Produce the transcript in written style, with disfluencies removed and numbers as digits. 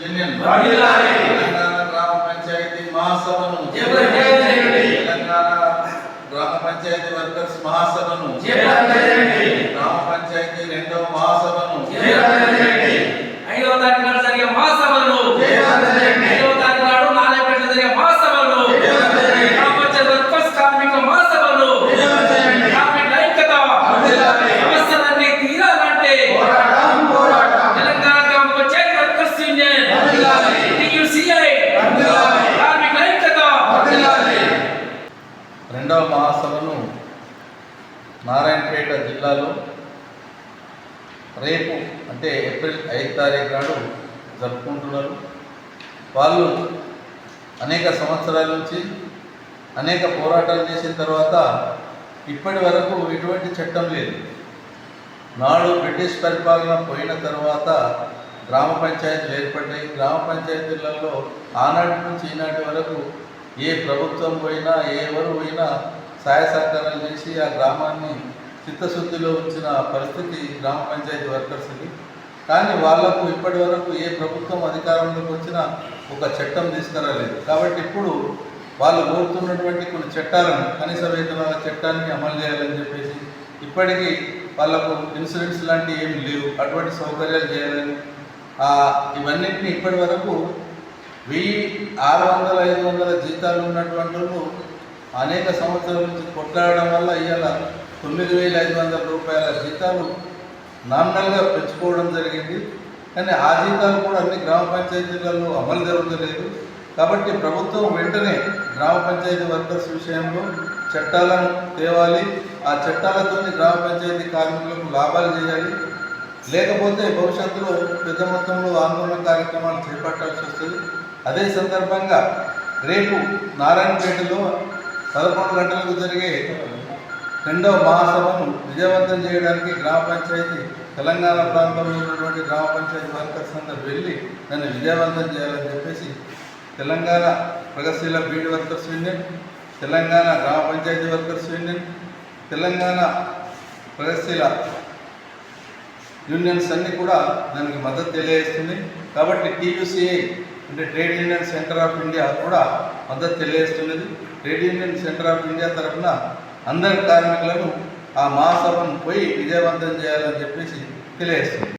Union Telangana గ్రామ పంచాయతీ మహాసభను తెలంగాణ గ్రామ panchayat workers మహాసభను గ్రామ పంచాయతీ 2వ మహాసభను 5వ తారీఖు నాడు జరిగే మహాసభలను 5వ తారీఖు నాడు నారాయణపేటలో జరిగే మహాసభలను గ్రామ పంచాయతీ వర్కర్స్ కార్మికుల మహాసభలను కార్మికుల ఐక్యత సమస్యలన్నీ తీరాలంటే తెలంగాణ గ్రామ పంచాయతీ వర్కర్స్ యూనియన్ TUCI కార్మికుల ఐక్యత 2వ మహాసభను నారాయణపేట జిల్లాలో రేపు అంటే ఏప్రిల్ 5 తారీఖు నాడు జరుపుకుంటున్నారు. వాళ్ళు అనేక సంవత్సరాల నుంచి అనేక పోరాటాలు చేసిన తర్వాత ఇప్పటి వరకు ఎటువంటి చట్టం లేదు. నాడు బ్రిటిష్ పరిపాలన పోయిన తర్వాత గ్రామ పంచాయతీలు ఏర్పడ్డాయి. గ్రామ పంచాయతీలలో ఆనాటి నుంచి ఈనాటి వరకు ఏ ప్రభుత్వం పోయినా ఎవరు పోయినా సహాయ సహకారాలు చేసి ఆ గ్రామాన్ని చిత్తశుద్ధిలో ఉంచిన పరిస్థితి గ్రామ పంచాయతీ వర్కర్స్కి. కానీ వాళ్లకు ఇప్పటి వరకు ఏ ప్రభుత్వం అధికారంలోకి వచ్చినా ఒక చట్టం తీసుకురాలేదు. కాబట్టి ఇప్పుడు వాళ్ళు కోరుతున్నటువంటి కొన్ని చట్టాలను, కనీస వేతనాల చట్టాన్ని అమలు చేయాలని చెప్పేసి, ఇప్పటికీ వాళ్లకు ఇన్సూరెన్స్ లాంటివి ఏమి లేవు, అటువంటి సౌకర్యాలు చేయాలని, ఇవన్నింటినీ ఇప్పటి వరకు 1600-500 జీతాలు ఉన్నటువంటి వాళ్ళు అనేక సంవత్సరాల నుంచి కొట్లాడడం వల్ల ఇవాళ 9500 రూపాయల జీతాలు నామినల్గా పెంచుకోవడం జరిగింది. కానీ ఆ జీతాలు కూడా అన్ని గ్రామ పంచాయతీలలో అమలు జరగలేదు. కాబట్టి ప్రభుత్వం వెంటనే గ్రామ పంచాయతీ వర్కర్స్ విషయంలో చట్టాలను తేవాలి. ఆ చట్టాలతో గ్రామ పంచాయతీ కార్మికులకు లాభాలు చేయాలి. లేకపోతే భవిష్యత్తులో పెద్ద మొత్తంలో ఆందోళన కార్యక్రమాలు చేపట్టాల్సి వస్తుంది. అదే సందర్భంగా రేపు నారాయణపేటలో 11 గంటలకు జరిగే 2వ మహాసభను విజయవంతం చేయడానికి గ్రామ పంచాయతీ తెలంగాణ ప్రాంతంలో ఉన్నటువంటి గ్రామ పంచాయతీ వర్కర్స్ అందరూ వెళ్ళి దాన్ని విజయవంతం చేయాలని చెప్పేసి తెలంగాణ ప్రగతిశీల బీడ్ వర్కర్స్ యూనియన్, తెలంగాణ గ్రామ పంచాయతీ వర్కర్స్ యూనియన్, తెలంగాణ ప్రగతిశీల యూనియన్స్ అన్నీ కూడా దానికి మద్దతు తెలియజేస్తుంది. కాబట్టి TUCI అంటే trade union centre of India కూడా మద్దతు తెలియజేస్తున్నది. Trade union centre of India తరఫున అందరి కార్మికులను ఆ మహాసభను పోయి విజయవంతం చేయాలని చెప్పేసి తెలియజేస్తుంది.